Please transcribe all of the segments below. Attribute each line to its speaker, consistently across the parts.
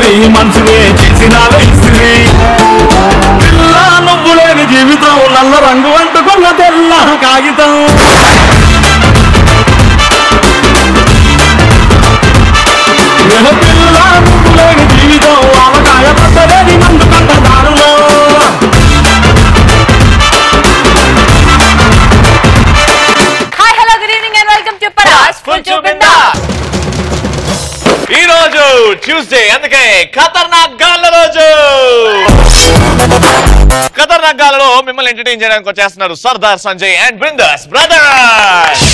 Speaker 1: నీ మనసునే చేసినాలు ఇస్త్రీ పిల్ల నువ్వు లేని జీవితం నల్ల రంగు అంటుకున్న తెల్ల కాగితం పిల్ల నువ్వు లేని జీవితం ఆవకాయ పట్టలేని మందు కంట దారులో
Speaker 2: hi hello good evening and welcome to పరాస్ ఫుల్ చూపిందా.
Speaker 3: ఈ రోజు ట్యూస్డే, అందుకే ఖతర్నాక్ గాళ్ళ రోజు. ఖతర్నాక్ గాళ్ళలో మిమ్మల్ని ఎంటర్టైన్ చేయడానికి వచ్చేస్తున్నారు సర్దార్ సంజయ్ అండ్ బిందాస్ బ్రదర్స్.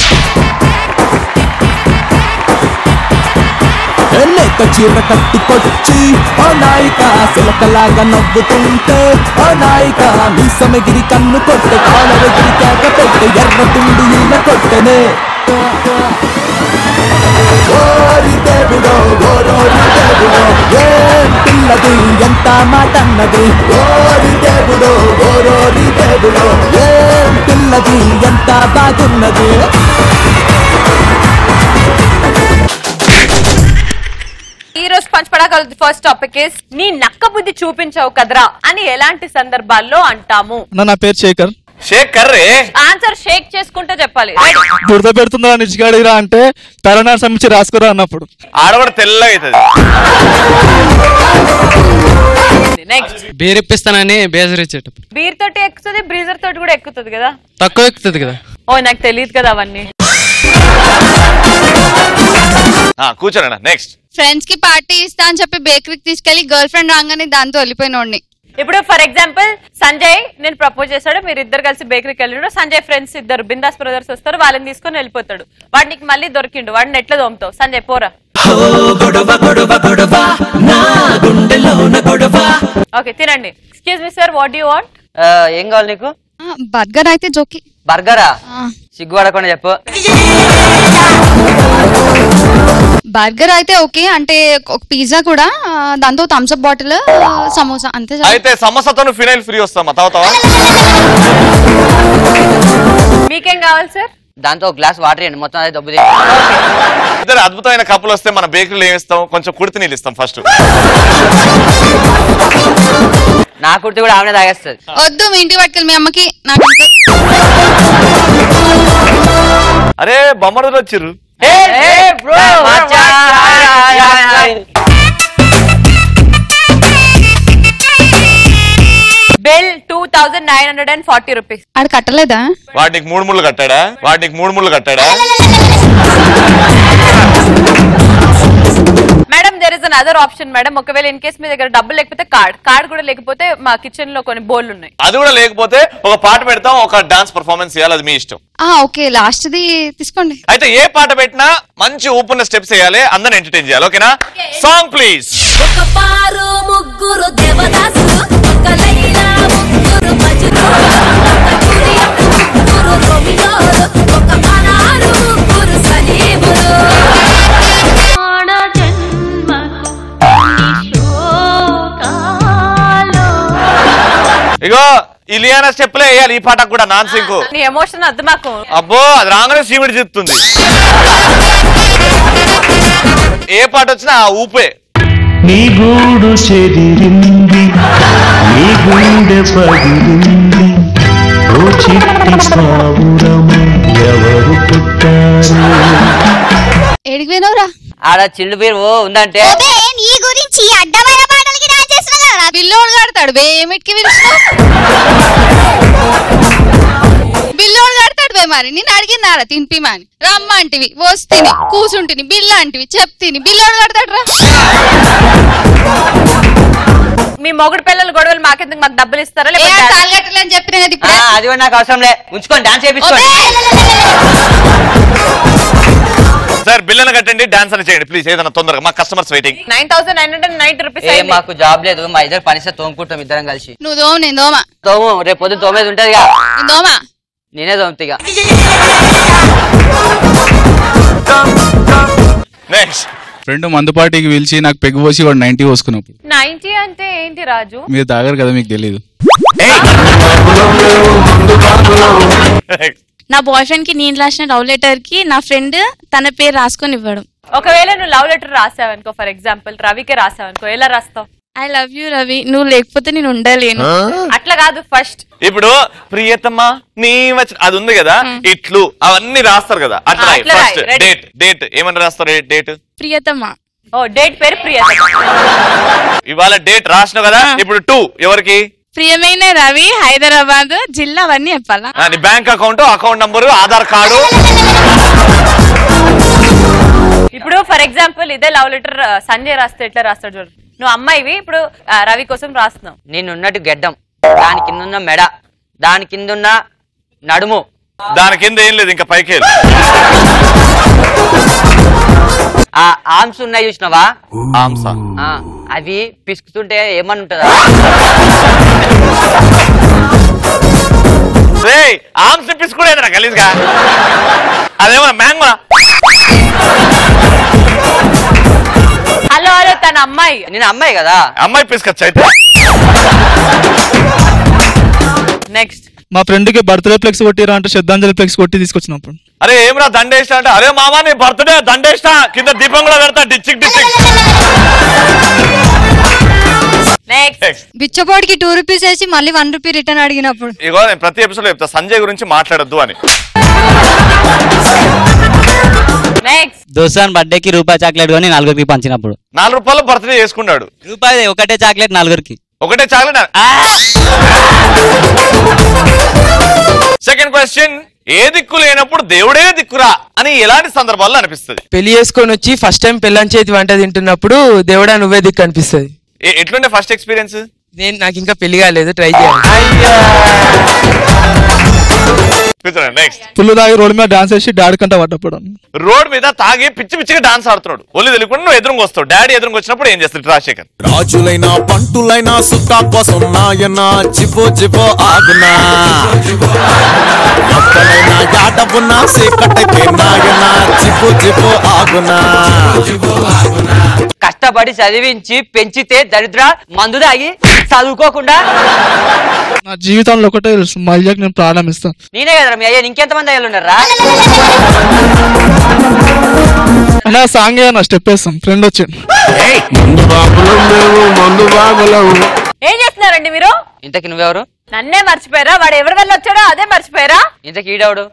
Speaker 4: లేక చీర కట్టుకొచ్చి ఓ నాయిక సిలకలాగా నవ్వుతుంటే ఓ నాయిక నీ సమగిరి కన్ను కొట్టే కాలరెగిరి కేక పెట్టే ఎర్ర తుండి ఈల కొట్టనే ఓరి దేవుడో ఓరోరి దేవుడో ఏం పిల్లది ఎంత మాట అన్నది ఓరి దేవుడో ఓరోరి దేవుడో ఏం పిల్లది ఎంత బాగున్నది.
Speaker 2: ఈ రోజు పంచపడగల ఫస్ట్ టాపిక్ ఇస్ నీ నక్క బుద్ధి చూపించావు కదరా అని ఎలాంటి సందర్భాల్లో అంటాము.
Speaker 5: నా పేరు శేఖర్.
Speaker 3: శేఖర్
Speaker 2: ఆన్సర్ షేక్ చేసుకుంటూ చెప్పాలి.
Speaker 5: దురద పెడుతుందా నిజగాడిరా అంటే తరణాలు సంబంధించి రాసుకురా అన్నప్పుడు
Speaker 3: ఆడవాడు తెల్లగా అవుతుంది.
Speaker 2: నెక్స్ట్
Speaker 6: బీర్ ఇప్పిస్తానని బేజరిచ్చేటప్పుడు
Speaker 2: బీర్ తోటి ఎక్కుతుంది, బ్రీజర్ తోటి కూడా ఎక్కుతుంది కదా.
Speaker 6: తక్కువ ఎక్కుతుంది కదా.
Speaker 2: ఓ నాకు తెలియదు కదా అవన్నీ.
Speaker 3: కూర్చోండి. నెక్స్ట్
Speaker 7: ఫ్రెండ్స్ కి పార్టీ ఇస్తా అని చెప్పి బేకరీకి తీసుకెళ్లి గర్ల్ ఫ్రెండ్ రాగానే దాంతో వెళ్ళిపోయినోడిని.
Speaker 2: ఇప్పుడు ఫర్ ఎగ్జాంపుల్ సంజయ్ నేను ప్రపోజ్ చేస్తాడు, మీరు ఇద్దరు కలిసి బేకరీకి వెళ్ళినాడు. సంజయ్ ఫ్రెండ్స్ ఇద్దరు బిందాస్ బ్రదర్స్ వస్తారు, వాళ్ళని తీసుకొని వెళ్ళిపోతాడు. వాడు నీకు మళ్ళీ దొరికిండు, వాడిని ఎట్లా దోముతావు? సంజయ్ పోరా. ఓకే తినండి. Excuse me sir, what you want?
Speaker 8: ఏం కావాలి నీకు?
Speaker 7: బర్గర్ అయితే జోకి.
Speaker 8: బర్గరా? సిగ్గుపడకుండా చెప్పు.
Speaker 7: బర్గర్ అయితే ఓకే, అంటే ఒక పిజ్జా కూడా, దాంతో థమ్స్ అప్ బాటిల్, సమోసా అంతే.
Speaker 3: అయితే సమోసాతో ఫినైల్ ఫ్రీ వస్తామా? తాగుతావా?
Speaker 2: మీకేం కావాలి సార్?
Speaker 8: దాంతో ఒక గ్లాస్ వాటర్ ఇవ్వండి, మొత్తం అదే దబ్బుది.
Speaker 3: ఇద్దరు అద్భుతమైన కప్పులు వస్తే మన బేకరీలో ఏమి ఇస్తాం? కొంచెం కుడితి నీళ్ళు ఇస్తాం ఫస్ట్.
Speaker 8: నా కుర్తి కూడా ఆమెనే తాగేస్తుంది.
Speaker 7: వద్దు, మీ ఇంటికి పట్టుకెళ్ళి మీ అమ్మకి నాకంటే.
Speaker 3: అరే బొమ్మలు వచ్చిర్రు.
Speaker 2: Bill 2940 rupees.
Speaker 7: ఆడ కట్టలేదా?
Speaker 3: వాటికి 3 ముళ్ళు కట్టాడా?
Speaker 2: Madam there is another option madam. ఒకవేళ ఇన్ కేస్ మీ దగ్గర డబ్బులు లేకపోతే కార్డ్ కూడా లేకపోతే మా కిచెన్ లో కొన్ని బౌల్ ఉన్నాయి.
Speaker 3: అది కూడా లేకపోతే ఒక పాట పెడతాం, ఒక డాన్స్ పర్ఫార్మెన్స్ చేయాలి, అది మీ ఇష్టం.
Speaker 7: ఓకే, లాస్ట్ ది తీసుకోండి.
Speaker 3: అయితే ఏ పాట పెట్టినా మంచి ఊపున్న స్టెప్స్ వేయాలి, అందరిని ఎంటర్టైన్ చేయాలి. ఓకేనా? Song please. ఇగో ఇలియానా స్టెప్లే వేయాలి ఈ పాటకు కూడా, నాన్ సింక్.
Speaker 2: నీ ఎమోషన్ అద్దు మాకు.
Speaker 3: అబ్బో అది రాగానే సీమిడి చెప్తుంది. ఏ పాట వచ్చినా ఆ ఊపే.
Speaker 1: నీ గూడు చెదిరింది, నీ గుండె పగిలింది, ఓ చిట్టి సావురము ఎవరు పుట్టారు.
Speaker 7: ఏడికి పోయినవురా?
Speaker 8: ఆడ చిల్లు బీర్ ఉందంటే
Speaker 7: నీ గురించి అడ్డమైన పాటలకి బిల్లోడు కడతాడు. ఏమిటికి బిల్లోడు కడతాడు బే. మరి నేను అడిగిందారా తినిపిమని, రమ్మంటివి వస్తుంది, కూసుంటిని, బిల్లు అంటివి చెప్తిని, బిల్లోడు కడతాడు రా.
Speaker 2: మీ మొగుడు పిల్లలు గొడవలు మాకెందుకు, మాకు డబ్బులు ఇస్తారా?
Speaker 7: తాళగట్టలని చెప్పిన
Speaker 8: అది కూడా నాకు అవసరం లే, ఉంచుకోండి, డాన్స్ చేయించుకోండి.
Speaker 3: సార్ బిల్లును కట్టండి, డాన్స్ అని చేయండి ప్లీజ్, ఏదైనా తొందరగా, మా కస్టమర్స్ వెయిటింగ్.
Speaker 2: 9990 రూపీస్.
Speaker 8: మాకు జాబ్ లేదు, మా ఇద్దరు పనిస్తే తోముకుంటాం ఇద్దరం కలిసి.
Speaker 7: నువ్వు దోమ, నేను దోమ.
Speaker 8: తోము, రేపు పొద్దున తోమేది ఉంటది.
Speaker 7: దోమ
Speaker 8: నేనే తోముతిగా.
Speaker 3: నెక్స్ట్
Speaker 5: ఫ్రెండ్ మందు పార్టీకి పిలిచి నాకు పెగ్గు పోసి వాడు 90 పోసుకున్నప్పుడు.
Speaker 2: 90 అంటే ఏంటి రాజు?
Speaker 5: మీరు తాగారు కదా, మీకు తెలీదు.
Speaker 9: నా బాయ్ ఫ్రెండ్ కి నేను రాసిన లవ్ లెటర్ కి నా ఫ్రెండ్ తన పేరు రాసుకొని ఇవ్వడం.
Speaker 2: ఒకవేళ నువ్వు లవ్ లెటర్ రాసావనుకో, ఫర్ ఎగ్జాంపుల్ రవికే రాసావనుకో, ఎలా రాస్తావు?
Speaker 7: ఐ లవ్ యూ రవి, నువ్వు లేకపోతే నేను ఉండలేను.
Speaker 2: అట్లా కాదు, ఫస్ట్
Speaker 3: ఇప్పుడు ప్రియతమా నీ అది ఉంది కదా, ఇట్లు అవన్నీ రాస్తారు కదా, అట్లా ఫస్ట్ డేట్ ఏమని రాస్తారు? డేట్
Speaker 7: ప్రియతమా.
Speaker 2: ఓ డేట్ పేరు ప్రియతమా.
Speaker 3: ఇవాళ డేట్ రాసినావు కదా, ఇప్పుడు 2 ఎవరికి?
Speaker 7: ప్రియమైన రవి, హైదరాబాద్ జిల్లా, అవన్నీ చెప్పాలా?
Speaker 3: నీ bank account number, Aadhaar card.
Speaker 2: ఇప్పుడు ఫర్ ఎగ్జాంపుల్ ఇదే లవ్ లెటర్ సంజయ్ రాస్తే ఎట్లా రాస్తాడు చూడు. నువ్వు అమ్మాయివి, ఇప్పుడు రవి కోసం రాస్తున్నావు.
Speaker 8: నేను ఉన్నట్టు గెడ్డం, దాని కింద ఉన్న మెడ, దాని కింద ఉన్న నడుము,
Speaker 3: దాని కింద ఏం లేదు, ఇంకా పైకి
Speaker 8: ఆ ఆర్మ్స్ ఉన్నాయి చూసినావా?
Speaker 3: ఆంసా
Speaker 8: అవి పిసుకుతుంటే ఏమని ఉంటుందా?
Speaker 3: ఆర్మ్స్ పిసుకునేదిరా గలీజ్గా, అదేమన్నా మ్యాంగో.
Speaker 2: హలో హలో, తన అమ్మాయి.
Speaker 8: నేను అమ్మాయి కదా.
Speaker 3: అమ్మాయి పిసుకొచ్చు అయితే.
Speaker 2: నెక్స్ట్
Speaker 5: మా ఫ్రెండ్ కి బర్త్డే ఫ్లెక్స్ కొట్టిరా అంటే శ్రద్ధాంజలి ఫ్లెక్స్ కొట్టి తీసుకొచ్చినప్పుడు,
Speaker 3: అరే ఏమరా దండేస్తా అంటే, అరే మామా నీ బర్త్డే దండేస్తా, కింద దీపం కూడా పెడతా, డిచ్చిక్.
Speaker 7: బిచ్చపోడికి 2 రూపీస్ వేసి మళ్ళీ 1 రూపీ రిటర్న్ అడిగినప్పుడు.
Speaker 3: ఇగో నేను ప్రతి ఎపిసోడ్ చెప్తా, సంజయ్ గురించి మాట్లాడొద్దు అని.
Speaker 9: దోస్తాన్ బర్త్డేకి రూపాయి చాక్లెట్ కొని 4గురికి పంచినప్పుడు,
Speaker 3: 4 రూపాయలు బర్త్డే చేసుకున్నాడు.
Speaker 9: రూపాయి ఒకటే చాక్లెట్ 4గురికి.
Speaker 3: ఒకటే చాక్లెట్. సెకండ్ క్వశ్చన్, ఏ దిక్కు లేనప్పుడు దేవుడే దిక్కురా అని ఎలాంటి సందర్భాల్లో అనిపిస్తుంది?
Speaker 10: పెళ్లి చేసుకొని వచ్చి ఫస్ట్ టైం పెళ్ళని చేతి వంట తింటున్నప్పుడు దేవుడా నువ్వే దిక్కు అనిపిస్తుంది.
Speaker 3: ఎట్లుండే ఫస్ట్ ఎక్స్పీరియన్స్?
Speaker 10: నాకు ఇంకా పెళ్లి కాలేదు, ట్రై చేయాలి.
Speaker 3: నెక్స్ట్,
Speaker 5: ఫుల్ తాగి రోడ్ మీద డాన్స్ చేసి డాడీ కంట పడ్డప్పుడు,
Speaker 3: రోడ్ మీద తాగి పిచ్చి పిచ్చిగా డాన్స్ ఆడుతున్నాడు, ఒళ్ళు తెలియకుండా నువ్వు ఎదురుగా వస్తావు. డాడీ ఎదురుగా వచ్చినప్పుడు ఏం చేస్తాడు రాజశేఖర్?
Speaker 4: రాజులైనా పంటులైనా సుత్తా కోసం నాయనా జిబో జిబో ఆగునా, ఎక్కడైనా యాడవున్నా సేకటకే నాయనా జిబో జిబో ఆగునా.
Speaker 8: కష్టపడి చదివించి పెంచితే దరిద్ర మందు తాగి చదువుకోకుండా.
Speaker 5: నా జీవితంలో ఒకటే తెలుసు, మా అయ్యాకి నేను ప్రాణం ఇస్తాను.
Speaker 8: నేనే కదరా మీ అయ్యా, ఇంకెంతమంది అయ్యాలు ఉన్నారా?
Speaker 5: అన్నా సాంగ్ నా స్టెప్ వేస్తాం, ఫ్రెండ్ వచ్చాడు.
Speaker 2: ఏం చేస్తున్నారండి మీరు?
Speaker 8: ఇంతకి నువ్వెవరు?
Speaker 2: నన్నే మర్చిపోయారా? వాడు ఎవరి వల్ల వచ్చాడో అదే మర్చిపోయారా?
Speaker 8: ఇంతకి ఈడవుడు?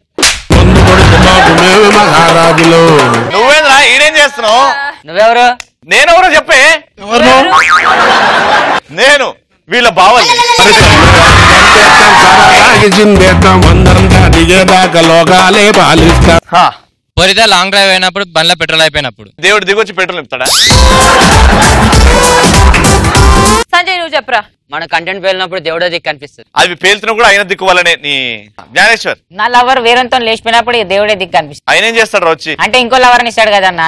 Speaker 3: నువ్వేంద్రా ఈడేం చేస్తున్నావు?
Speaker 8: నువ్వెవరు?
Speaker 3: నేనెవరో చెప్పే. నేను వీళ్ళ బావని.
Speaker 6: పోరితే లాంగ్ డ్రైవ్ అయినప్పుడు బండ్ల పెట్రోల్ అయిపోయినప్పుడు,
Speaker 3: దేవుడు దిగొచ్చి పెట్రోల్ నింపుతాడా?
Speaker 2: సంజయ్ నువ్వు చెప్పరా.
Speaker 8: మన కంటెంట్ పేలినప్పుడు దేవుడే దిక్కు కనిపిస్తుంది.
Speaker 3: అవి పేలుతున్నా కూడా ఆయన దిక్కు వల్లనే. నీ జ్ఞానేశ్వర్,
Speaker 11: నా లవర్ వేరంతో లేచిపోయినప్పుడు దేవుడే దిక్కు కనిపిస్తుంది.
Speaker 3: ఆయన ఏం చేస్తాడు వచ్చి?
Speaker 11: అంటే ఇంకో లవర్ని ఇస్తాడు కదా అన్న.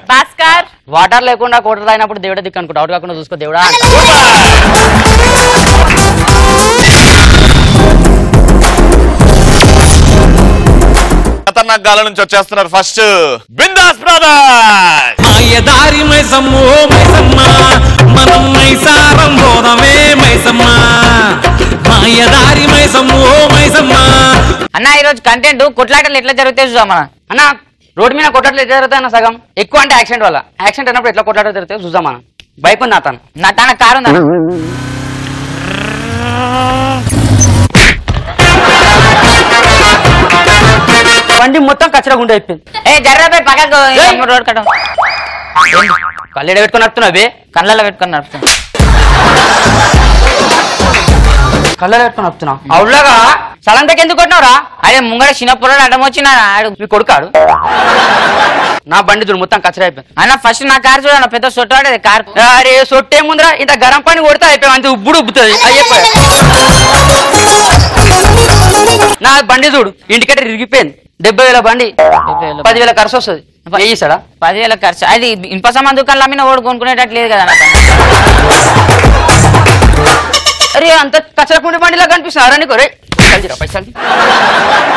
Speaker 2: భాస్కర్,
Speaker 8: వాటర్ లేకుండా కోటర్ తాగినప్పుడు దేవుడే దిక్కు అనుకుంటా, అవుట్ కాకుండా చూసుకో దేవుడా.
Speaker 3: ఖతర్నాక్ గాల నుంచి వచ్చేస్తున్నారు. First bindaas brothers.
Speaker 1: మాయదారి మైసమ్మో మైసమ్మ, మనం మైసారం పోదమే మైసమ్మ, మాయదారి మైసమ్మో మైసమ్మ.
Speaker 11: అన్న ఈరోజు కంటెంట్ కొట్లాటలు ఎట్లా జరుగుతాయి చూద్దాం
Speaker 8: అన్న. రోడ్డు మీద కొట్లాటలు ఎట్లా జరుగుతాయి అన్న? సగం ఎక్కువ అంటే యాక్సిడెంట్ వల్ల. యాక్సిడెంట్ అయినప్పుడు ఎట్లా కొట్లాటలు జరుగుతాయి చూద్దాం అన్న. బైక్ ఉంది అతను,
Speaker 11: నా తన కారు ఉందా?
Speaker 8: బండి మొత్తం కచ్చరా గుండె అయిపోయింది.
Speaker 11: ఏ జర్రపై పక్కకు రోడ్ కట్ట.
Speaker 8: కళ్ళెడ పెట్టుకుని నడుపుతున్నావే?
Speaker 11: కళ్ళలో పెట్టుకుని నడుపుతున్నా.
Speaker 8: కళ్ళెడ పెట్టుకుని నడుపుతున్నావు? అవులాగా సలంతకి ఎందుకు కొట్టినవరా?
Speaker 11: అదే ముంగడ చిన్నప్పుడు అడ్డం వచ్చిన ఆడు
Speaker 8: మీ కొడుకాడు. నా బండి చూడు మొత్తం కచ్చరా అయిపోయింది.
Speaker 11: అన్న ఫస్ట్ నా కారు చూడన్న, పెద్ద సొట్టు కారు.
Speaker 8: అరే సొట్టే ముందరా ఇంత గరం పని కొడితే అయిపోయాం, అంత ఉబ్బుడు ఉబ్బుతుంది. అయిపోయా నా బండి చూడు ఇంటికట్ట ఇరిగిపోయింది. 70,000 బండి, 10,000 ఖర్చు వస్తుంది. వేయిస్తాడా?
Speaker 11: 10,000 ఖర్చు. అది ఇనుప సామాన్ దుకాణంలో అమ్మిన ఓడి కొనుక్కునేటట్టు లేదు కదా.
Speaker 8: అరే అంత కచ్చరకుండి బండిలా కనిపిస్తున్నారా నీకు? రే పైసలు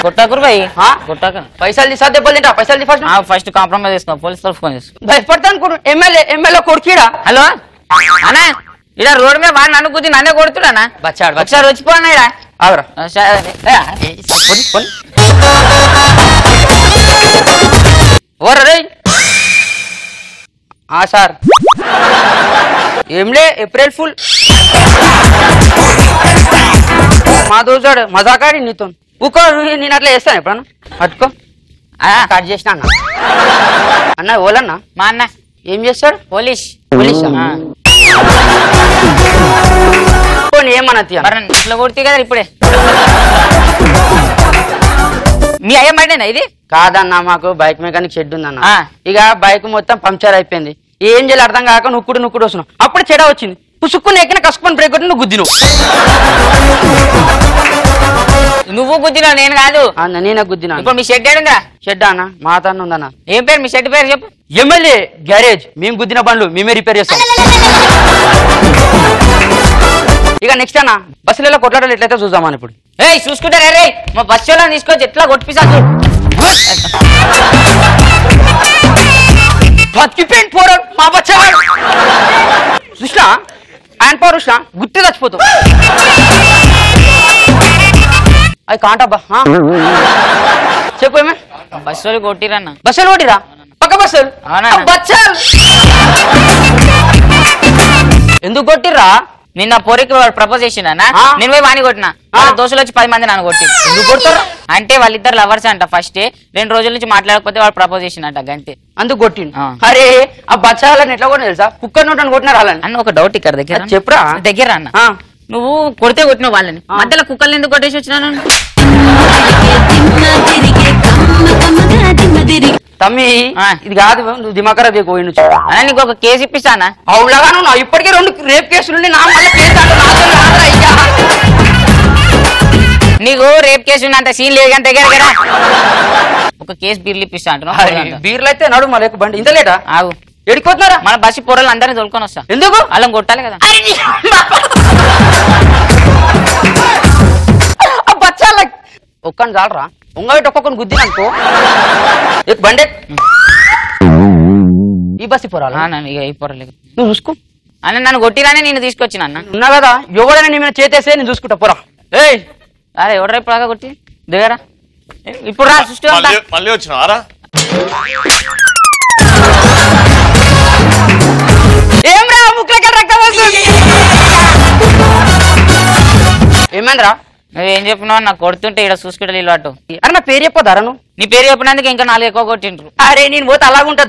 Speaker 11: కొట్టాకురు భయ్, కొట్టాక
Speaker 8: పైసలు తీసా దెబ్బలు తింటా. పైసలు ఫస్ట్
Speaker 11: ఫస్ట్ కాంప్రమైజ్ చేసుకో, పోలీస్ తరఫు ఫోన్ చేసుకో.
Speaker 8: భయపడతా అనుకో. ఎమ్మెల్యే కొడుకుడా?
Speaker 11: హలో అన్నా, ఇలా రోడ్డు మీద వాడు నన్ను కూర్చుని నన్నే కొడుతున్నా.
Speaker 8: బచ్చాడు
Speaker 11: ఒకసారి వచ్చిపోయినా
Speaker 8: ఆవరా. ఓరా రే సార్ ఏంలే ఏప్రిల్ ఫుల్ మా దోసాడు మజాకాడి నీతో ఊకో నేను అట్లా చేస్తాను ఎప్పుడన్నా పట్టుకో కట్ చేసిన అన్న ఓలన్నా
Speaker 11: మా అన్న
Speaker 8: ఏం చేస్తాడు
Speaker 11: పోలీస్
Speaker 8: ఏమన్నా
Speaker 11: ఇట్లా కొడుతుంది కదా ఇప్పుడే మీ అయ్య బండేనా ఇది
Speaker 8: కాదన్నా మాకు బైక్ మెకానిక్ షెడ్ ఉందన్న ఇక బైక్ మొత్తం పంక్చర్ అయిపోయింది ఏం చేయాలి అర్థం కాక నుక్కుడు వస్తున్నావు అప్పుడు చెడ వచ్చింది పుసుక్కుని ఎక్కిన కసుకొని బ్రేక్ కొట్టి నువ్వు గుద్దిను
Speaker 11: నువ్వు గుద్దినావు నేను కాదు
Speaker 8: అన్న నేనే గుద్దినా
Speaker 11: ఇప్పుడు మీ షెడ్ ఏడుందా
Speaker 8: షెడ్ అన్న మాతన్న ఉందన్న
Speaker 11: ఏం పేరు మీ షెడ్ పేరు చెప్పు
Speaker 8: ఎమ్మెల్యే గ్యారేజ్ మేము గుద్దిన బండ్లు మేమే రిపేర్ చేస్తాం ఇక నెక్స్ట్ అన్న బస్సులలో కొట్లాటలు ఎట్లయితే చూద్దామని ఇప్పుడు
Speaker 11: చూసుకుంటారా రే మా బస్సు వాళ్ళని తీసుకొచ్చి ఎట్లా కొట్టిపిస్తా
Speaker 8: బతికిపోయింది పోరాడు మా బచ్చాడు చూసినా ఆయన పవర్ చూసినా గుర్తు చచ్చిపోతావు అది కాంటబ్బా చెప్పు ఏమే
Speaker 11: బస్సు కొట్టిరన్న
Speaker 8: బస్సులు కొట్టిరా పక్క బస్సులు బచ్చాలు ఎందుకు కొట్టిర్రా
Speaker 11: నిన్న పొరికి ప్రపోజ్ చేసిండన్నా నేను పోయి వాణి కొట్టినా దోశలు వచ్చి 10 మంది నన్ను కొట్టి
Speaker 8: ఎందుకు కొడతారు
Speaker 11: అంటే వాళ్ళిద్దరు లవర్స్ అంట ఫస్ట్ 2 రోజుల నుంచి మాట్లాడకపోతే వాళ్ళు ప్రపోజ్ చేసిండంట గంతే
Speaker 8: అందుకు కొట్టిండు అరే ఆ బచ్చాలని ఎట్లా కొట్టిన తెలుసా కుక్కర్ నోట్ కొట్టినారు వాళ్ళని
Speaker 11: అన్న ఒక డౌట్ ఇక్కడ దగ్గర
Speaker 8: చెప్పురా
Speaker 11: దగ్గర అన్న నువ్వు కొడితే కొట్టినావు వాళ్ళని మధ్యలో కుక్కర్లు ఎందుకు కొట్టేసి వచ్చినాను
Speaker 8: తమ్మి ఇది కాదు నువ్వు దిమాకరా పోయిన
Speaker 11: అన్న నీకు ఒక కేసు ఇప్పిస్తానా
Speaker 8: అవులాగా నువ్వు ఇప్పటికే 2 రేప్ కేసులు నా మళ్ళీ కేసు
Speaker 11: నీకు రేప్ కేసు అంత సీన్ లేదు కానీ దగ్గర కదా ఒక కేసు బీర్లు ఇప్పిస్తా అంటున్నావు
Speaker 8: బీర్లు అయితే నడు మళ్ళీ బండి ఇంత లేటా
Speaker 11: ఆగు
Speaker 8: ఎడిపోతున్నారా
Speaker 11: మన బస్సు పొరలు అందరినీ తోలుకొని వస్తా
Speaker 8: ఎందుకు
Speaker 11: అలా కొట్టాలి కదా
Speaker 8: బచ్చాల ఒక్కని చాలరా ఉంగబెట్టి ఒక్కొక్కని గుద్దిన అనుకో బండి ఈ బస్సు పొరాలా
Speaker 11: ఇక ఈ పొరలేదు
Speaker 8: నువ్వు చూసుకో
Speaker 11: అన్న నన్ను కొట్టిరానే నేను తీసుకొచ్చిన అన్న
Speaker 8: ఉన్నా కదా ఎవడైనా నీ మీద చేతేస్తే నేను చూసుకుంటా పొరా ఏయ్
Speaker 11: అరే ఎవడరా ఇప్పుడు కొట్టి దగ్గర ఇప్పుడు రా సృష్టి
Speaker 3: మళ్ళీ వచ్చినారా
Speaker 8: ఏం రా ముక్కలకి రక్తం వస్తుంది ఏమైందిరా
Speaker 11: నువ్వేం చెప్పినావు నాకు కొడుతుంటే ఇక్కడ చూసుకుంటే అటు
Speaker 8: అరే నా పేరు చెప్పొద్దారా నువ్వు
Speaker 11: నీ పేరు చెప్పినందుకు ఇంకా 4 ఎక్కువ కొట్టిండ్రు
Speaker 8: అరే నేను పోతే అలాగుంటా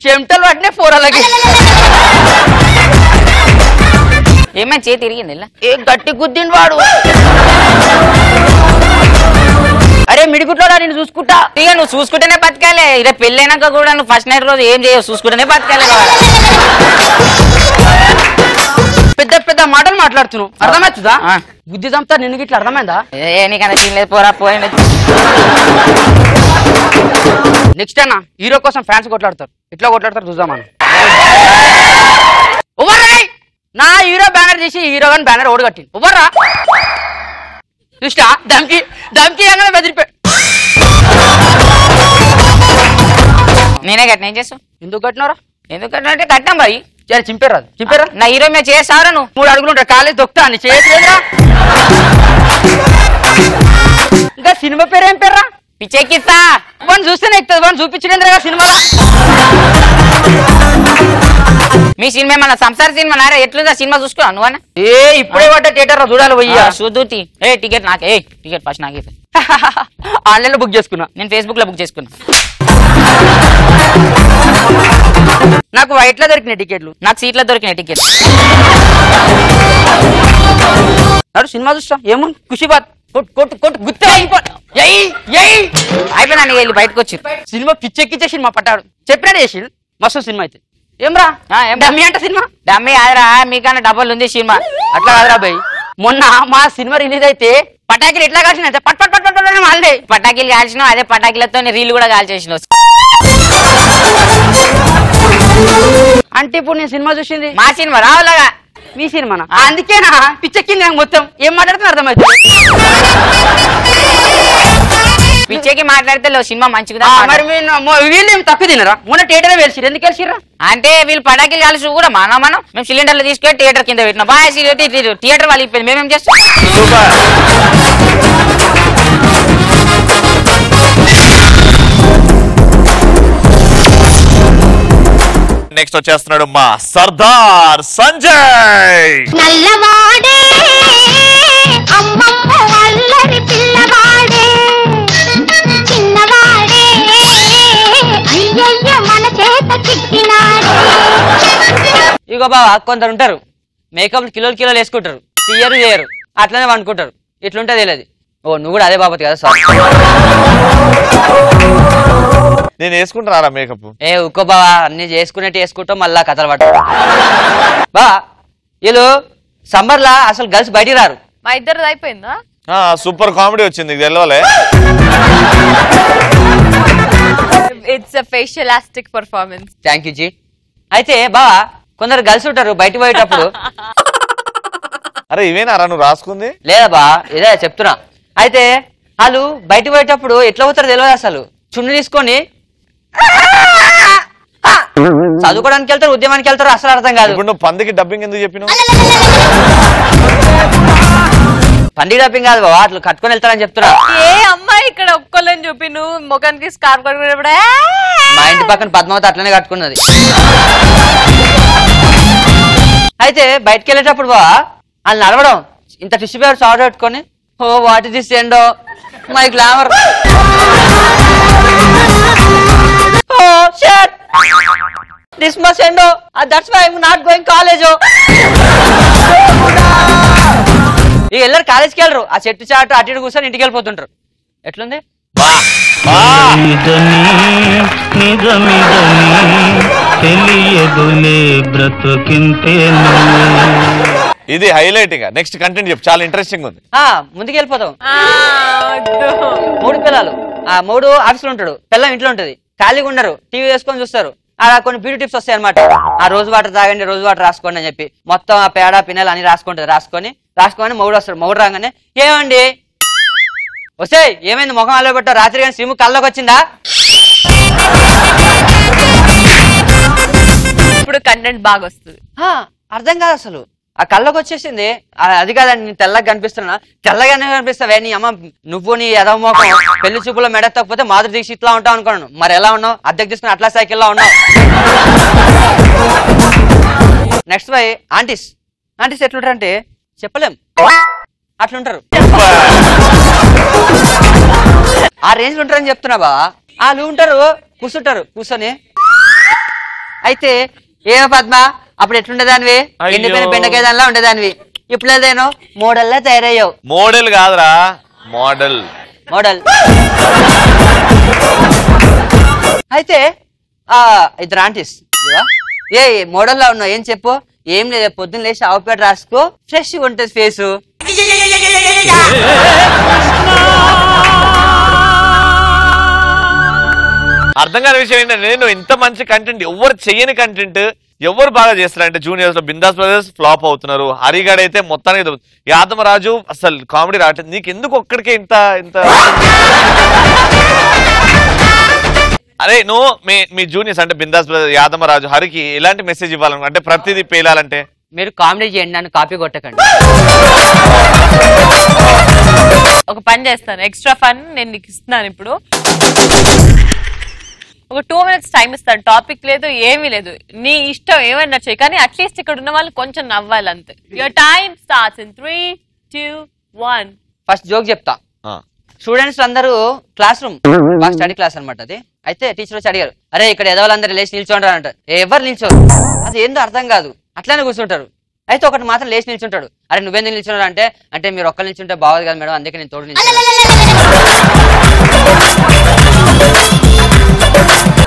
Speaker 8: చెమటలు పట్టినే పోరాలకి
Speaker 11: ఏమైనా చేతి తిరిగింది
Speaker 8: ఏ గట్టి గుద్దిండు వాడు అరే మిడిగుట్లో నేను చూసుకుంటా
Speaker 11: ఇక నువ్వు చూసుకుంటేనే బతకాలి ఇక పెళ్ళైనాక కూడా నువ్వు ఫస్ట్ నైట్ రోజు ఏం చేయవు చూసుకుంటేనే బతకాలి
Speaker 8: పెద్ద పెద్ద మాటలు మాట్లాడుతున్నావు అర్థమవుతుందా బుద్ధి చంపుతా నిన్ను ఇట్లా అర్థమైందా
Speaker 11: నీకన్నా తినలేదు పోరా పోయిన
Speaker 8: నెక్స్ట్ అన్న హీరో కోసం ఫ్యాన్స్ కొట్లాడతారు ఎట్లా కొట్లాడతారు చూద్దామని నా హీరో బ్యానర్ తీసి హీరో గాని బ్యానర్ ఓడి కట్టింది ఉవర్రా చూసినా దమ్కి బెదిరిపోయి
Speaker 11: నేనే కట్టిన ఏం చేస్తావు
Speaker 8: ఎందుకు కట్టినవరా
Speaker 11: ఎందుకు కట్టినంటే కట్టినా మరి
Speaker 8: చింపారా
Speaker 11: నా హీరో మీద చేస్తావరా నువ్వు
Speaker 8: 3 అడుగులు ఉంటా కాలేజ్ దొక్కుతా అని చేయట్లేదురా ఇంకా సినిమా పేరు ఏం పేర్రా
Speaker 11: పిచ్చెక్కిస్తా
Speaker 8: వాడిని చూస్తేనే ఎక్కుతుంది వాడిని చూపించలేదురా సినిమాలో
Speaker 11: మీ సినిమా మన సంసార సినిమా నారా ఎట్లుందా సినిమా చూసుకో నువ్వన్నా
Speaker 8: ఇప్పుడే పడ్డ థియేటర్ లో చూడాలి పోయ్యా
Speaker 11: చూదుతి టికెట్ నాకే టికెట్ ఫస్ట్ నాకైతే
Speaker 8: ఆన్లైన్ లో బుక్ చేసుకున్నా
Speaker 11: నేను ఫేస్బుక్ లో బుక్ చేసుకున్నా
Speaker 8: నాకు వైట్ లో దొరికినాయి టికెట్లు
Speaker 11: నాకు సీట్లో దొరికినాయి టికెట్
Speaker 8: నాడు సినిమా చూస్తాం ఏమో ఖుషిబాద్ కొట్టు గుర్తు
Speaker 11: అయిపోయినా వెళ్ళి బయటకు వచ్చి
Speaker 8: సినిమా పిచ్చెక్కిచ్చే సినిమా పట్టాడు చెప్పినాడు చేసి మస్తు సినిమా అయితే ఏమ్రా డమ్మీ అంట సినిమా
Speaker 11: డమ్మీ కాదురా మీకన్నా డబ్బులు ఉంది సినిమా
Speaker 8: అట్లా కాదురా భయ్ మొన్న మా సినిమా రిలీజ్ అయితే పటాకీలు ఎట్లా కాల్చిన పట్ పట్ పట్ పట్ వాళ్ళే
Speaker 11: పటాకీలు కాల్చినావు అదే పటాకీలతో రీల్ కూడా కాల్చేసినావు
Speaker 8: అంటే ఇప్పుడు నేను సినిమా చూసింది
Speaker 11: మా సినిమా రావులాగా
Speaker 8: మీ సినిమానా అందుకేనా పిచ్చెక్కింది నాకు మొత్తం ఏం మాట్లాడుతున్నా అర్థమవుతుంది
Speaker 11: పిచ్చేకి మాట్లాడితే సినిమా మంచిగా
Speaker 8: మరి వీళ్ళు తక్కువ తినరా మొన్న థియేటర్ వెలిసిరు ఎందుకు వెలిసిర్రా
Speaker 11: అంటే వీళ్ళు పటాకీలు కలిసి కూడా మనం మేము సిలిండర్లు తీసుకొని థియేటర్ కింద పెట్టినా బాగా థియేటర్ వాళ్ళు ఇప్పింది మేమేం చేస్తాం.
Speaker 3: నెక్స్ట్ వచ్చేస్తున్నాడు మా సర్దార్ సంజయ్.
Speaker 12: నల్లవాడే అమ్మమ్మ అల్లరి పిల్లవాడే చిన్నవాడే అయ్యయ్య మన చేత చిక్కినాడే.
Speaker 8: ఇగో బావా కొందరు ఉంటారు మేకప్ కిలోలు వేసుకుంటారు తీయరు చేయరు అట్లనే వండుకుంటారు ఇట్లుంటే తెలియదు. ఓ నువ్వు కూడా అదే బాబతి కదా సార్.
Speaker 3: నేను వేసుకుంటారా మేకప్?
Speaker 8: ఏ ఉక్కో బావా అన్ని చేసుకునేట్టు వేసుకుంటాం మళ్ళా కథలు పట్ట బా. వీళ్ళు సమ్మర్ లా అసలు గర్ల్స్ బయటికి రారు.
Speaker 2: మా ఇద్దరు అయిపోయిందా?
Speaker 3: సూపర్ కామెడీ వచ్చింది తెలవలే.
Speaker 2: It's a fantastic performance.
Speaker 8: Thank you ji. అయితే బావా కొందరు గర్ల్స్ ఉంటారు బయట పోయేటప్పుడు.
Speaker 3: అరే ఇవేనారా నువ్వు రాసుకుంది?
Speaker 8: లేదా బా ఇదే చెప్తున్నా. అయితే వాళ్ళు బయట పోయేటప్పుడు ఎట్లా పోతారో తెలియదు అసలు. చున్ను తీసుకొని చదువుకోవడానికి వెళ్తారు ఉద్యమానికి వెళ్తారు అసలు అర్థం కాదు.
Speaker 3: ఇప్పుడు నువ్వు పందికి డబ్బింగ్ ఎందుకు చెప్పినావు?
Speaker 8: పంది డబ్బింగ్ కాదు బాబా అట్లా కట్టుకొని వెళ్తారని చెప్తున్నా.
Speaker 2: ఏ అమ్మాయి ఇక్కడ ఒక్కోళ్ళని చూపి నువ్వు ముఖానికి స్కార్ఫ్ కట్టుకునేప్పుడే
Speaker 8: మా ఇంటి పక్కన పద్మావతి అట్లనే కట్టుకున్నది. అయితే బయటకు వెళ్ళేటప్పుడు బాబా వాళ్ళు నడవడం ఇంత టిష్యూ పేపర్ షార్ట్ పెట్టుకొని ఓ వాట్ ఇస్ దిస్ ఎండో my glamour oh shit this must end that's why I'm not going college ఈ ಎಲ್ಲರೂ కాలేజ్కి వెళ్ళరు ఆ చెట్టు చాటు అటు ఇటు కూర్చొని ఇంటికి వెళ్ళిపోతుంటారు. ఎట్లుంది?
Speaker 3: ఇది హైలైట్ గా. నెక్స్ట్ కంటెంట్ చెప్పు, చాలా ఇంట్రెస్టింగ్ ఉంది.
Speaker 8: ముందుకు వెళ్ళిపోతాం. 3 పిల్లలు ఆ 3 ఆఫీస్ లో ఉంటాడు, పిల్లం ఇంట్లో ఉంటది, ఖాళీగా ఉండరు, టీవీ వేసుకొని చూస్తారు. అలా కొన్ని బ్యూటీ టిప్స్ వస్తాయి అనమాట. ఆ రోజు వాటర్ తాగండి, రోజు వాటర్ రాసుకోండి అని చెప్పి మొత్తం ఆ పేడ పిన్నెలు అని రాసుకుంటది. రాసుకొని మొగుడు వస్తాడు. మొగుడు రాగానే ఏమండి వస్తే ఏమైంది ముఖం అల్లో పెట్టావు రాత్రి కానీ సిమ్ కల్లోకి వచ్చిందా?
Speaker 2: ఇప్పుడు కంటెంట్ బాగా వస్తుంది.
Speaker 8: అర్థం కాదు అసలు. ఆ కళ్ళకి వచ్చేసింది. అది కాదండి నేను తెల్లగా కనిపిస్తున్నా. తెల్లగానే కనిపిస్తావే నీ అమ్మ, నువ్వు నీ ఎదవ మోకం పెళ్లి చూపులో మెడెత్తకపోతే మాధురి దీక్ష ఇట్లా ఉంటావు అనుకున్నాను. మరి ఎలా ఉన్నావు? అద్దెకు తీసుకుని అట్లా సైకిల్లో ఉన్నావు. Next by aunties. ఆంటీస్ ఎట్లుంటారు అంటే చెప్పలేం, అట్లుంటారు. ఆ రేంజ్ ఉంటారని చెప్తున్నా బా. వాళ్ళు ఉంటారు కూర్చొని. అయితే ఏమో పద్మ అప్పుడు ఎట్లుండేదానివి? ఎండిపోయిన బెండకాయ దానిలా ఉండేదానివి. ఇప్పుడేదేనో మోడల్లా తయారయ్యావు.
Speaker 3: మోడల్ కాదురా మోడల్.
Speaker 8: అయితే ఇద్దరు ఆంటీస్ ఏ మోడల్లా ఉన్నావు ఏం చెప్పు? ఏం లేదు, పొద్దున్న లేచి ఆవుపేట రాసుకో ఫ్రెష్ ఉంటుంది ఫేసు.
Speaker 3: అర్థం కాని విషయం ఏంటంటే నేను ఇంత మంచి కంటెంట్ ఎవరు చెయ్యని కంటెంట్ ఎవరు బాగా చేస్తారంటే జూనియర్స్ లో బిందాస్ బ్రదర్స్ ఫ్లాప్ అవుతున్నారు. హరిగాడ్ అయితే మొత్తానికి యాదమరాజు అసలు కామెడీ రావట్లేదు. నీకు ఎందుకు ఒక్కడికే ఇంత అరే నువ్వు మీ జూనియర్స్ అంటే బిందాస్ బ్రదర్స్ యాదమరాజు హరికి ఎలాంటి మెసేజ్ ఇవ్వాలను అంటే ప్రతిదీ పేలాలంటే?
Speaker 8: మీరు కామెడీ చేయండి, నన్ను కాపీ కొట్టకండి.
Speaker 2: ఒక పని చేస్తాను, ఎక్స్ట్రా ఫన్ నేను నీకు ఇస్తున్నాను. ఇప్పుడు ఒక 2 minutes టైం ఇస్తాను. టాపిక్ లేదు ఏమీ లేదు, నీ ఇష్టం ఏమైనా చేయి, కానీ అట్లీస్ట్ ఇక్కడ ఉన్న వాళ్ళు కొంచెం నవ్వాలి అంతే. Your time starts in 3, 2, 1.
Speaker 8: First joke చెప్తా. స్టూడెంట్స్ అందరూ క్లాస్ రూమ్ స్టడీ క్లాస్ అనమాట అది. అయితే టీచర్ వచ్చి అడిగారు, అరే ఇక్కడ ఎదవాళ్ళందరూ లేచి నిల్చోంటారు అంటారు. ఎవరు నిల్చోరు, అది ఏందో అర్థం కాదు, అట్లానే కూర్చుంటారు. అయితే ఒకటి మాత్రం లేచి నిల్చుంటాడు. అరే నువ్వేందుకు నిల్చున్నాడు అంటే మీరు ఒక్కరు నిల్చుంటే బాగోదు కదా మేడం, అందుకే నేను తోడు నిల్చున్నాను.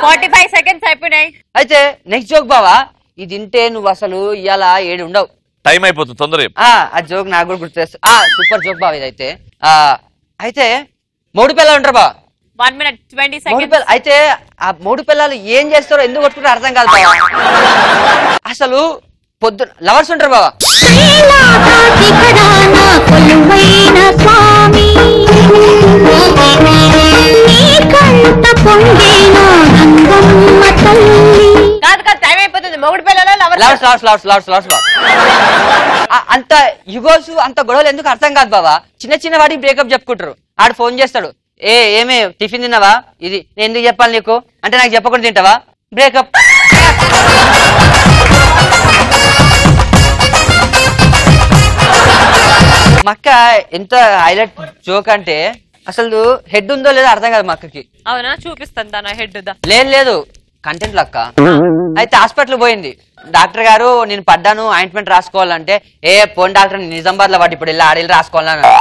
Speaker 2: 45 seconds అయిపోయినాయి.
Speaker 8: అయితే నెక్స్ట్ జోక్ బావా, ఇది తింటే నువ్వు అసలు ఇవాళ 7 ఉండవు.
Speaker 3: టైం అయిపోతుంది తొందరగా.
Speaker 8: ఆ జోక్ నాకు కూడా గుర్తు చేస్తా. సూపర్ జోక్ బావ ఇదైతే. అయితే 3 పిల్లలు ఉంటారు బా.
Speaker 2: 1 minute 20 seconds.
Speaker 8: అయితే ఆ 3 పిల్లలు ఏం చేస్తారో ఎందుకు కొట్టుకుంటారో అర్థం కాదు బావ. అసలు పొద్దున లవర్స్ ఉంటారు బావా.
Speaker 2: కాదు కాదు టైం అయిపోతుంది. మొగుడు పిల్లలు
Speaker 8: lovers lovers lovers lovers lovers బావా. అంత యుగోస్ అంత గొడవలు ఎందుకు అర్థం కాదు బావా. చిన్న చిన్న వాటికి బ్రేకప్ చెప్పుకుంటారు. ఆడు ఫోన్ చేస్తాడు, ఏమే టిఫిన్ తిన్నావా, ఇది నేను ఎందుకు చెప్పాలి నీకు అంటే నాకు చెప్పకుండా తింటావా, బ్రేకప్. మక్క ఎంత హైలైట్ జోక్ అంటే అసలు హెడ్ ఉందో లేదో అర్థం కాదు మక్కకి.
Speaker 2: అవునా, చూపిస్తాను తన హెడ్.
Speaker 8: లేదు కంటెంట్ లక్క. అయితే హాస్పిటల్ పోయింది. డాక్టర్ గారు నేను పడ్డాను ఆయింట్మెంట్ రాసుకోవాలంటే పోన్ డాక్టర్ నిజామాబాద్ లో వాటి ఇప్పుడు వెళ్ళి ఆడేళ్ళు రాసుకోవాలన్నా.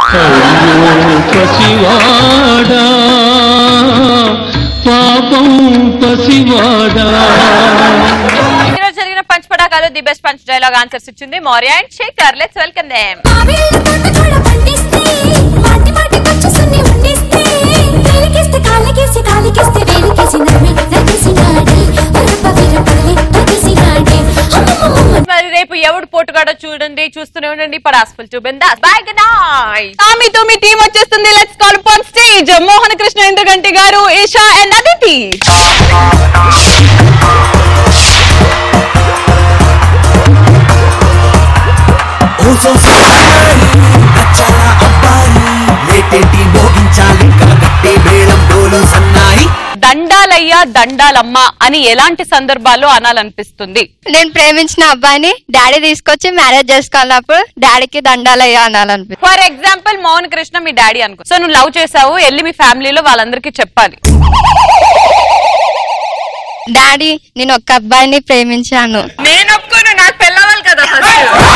Speaker 2: ఈరోజు జరిగిన పంచ్ పటాకాలు the best punch dialogue answers ఇచ్చింది Maurya and Shekhar. Let's welcome them. మరి రేపు ఎవడు పోటుగాడో చూడండి, చూస్తూనే ఉండండి. పడాస్ఫుల్ టు బిందాస్. Bye good night.
Speaker 13: మీతో మీ టీం వచ్చేస్తుంది. Let's call on stage Mohana Krishna Indraganti గారు, ఈషా అండ్ అదితి. దండాలయ్యా దండాలమ్మ అని ఎలాంటి సందర్భాల్లో అనాలనిపిస్తుంది?
Speaker 7: నేను ప్రేమించిన అబ్బాయిని డాడీ తీసుకొచ్చి మ్యారేజ్ చేసుకోవాలన్నప్పుడు డాడీకి దండాలయ్యా అనాలనిపిస్తుంది.
Speaker 2: ఫర్ ఎగ్జాంపుల్ మోహన్ కృష్ణ మీ డాడీ అనుకో. సో నువ్వు లవ్ చేసావు, వెళ్ళి మీ ఫ్యామిలీలో వాళ్ళందరికీ చెప్పాలి,
Speaker 7: డాడీ నేను ఒక అబ్బాయిని ప్రేమించాను.
Speaker 2: నేను ఒప్పుకోను, నాకు పెళ్ళవాలి కదా ఫస్ట్.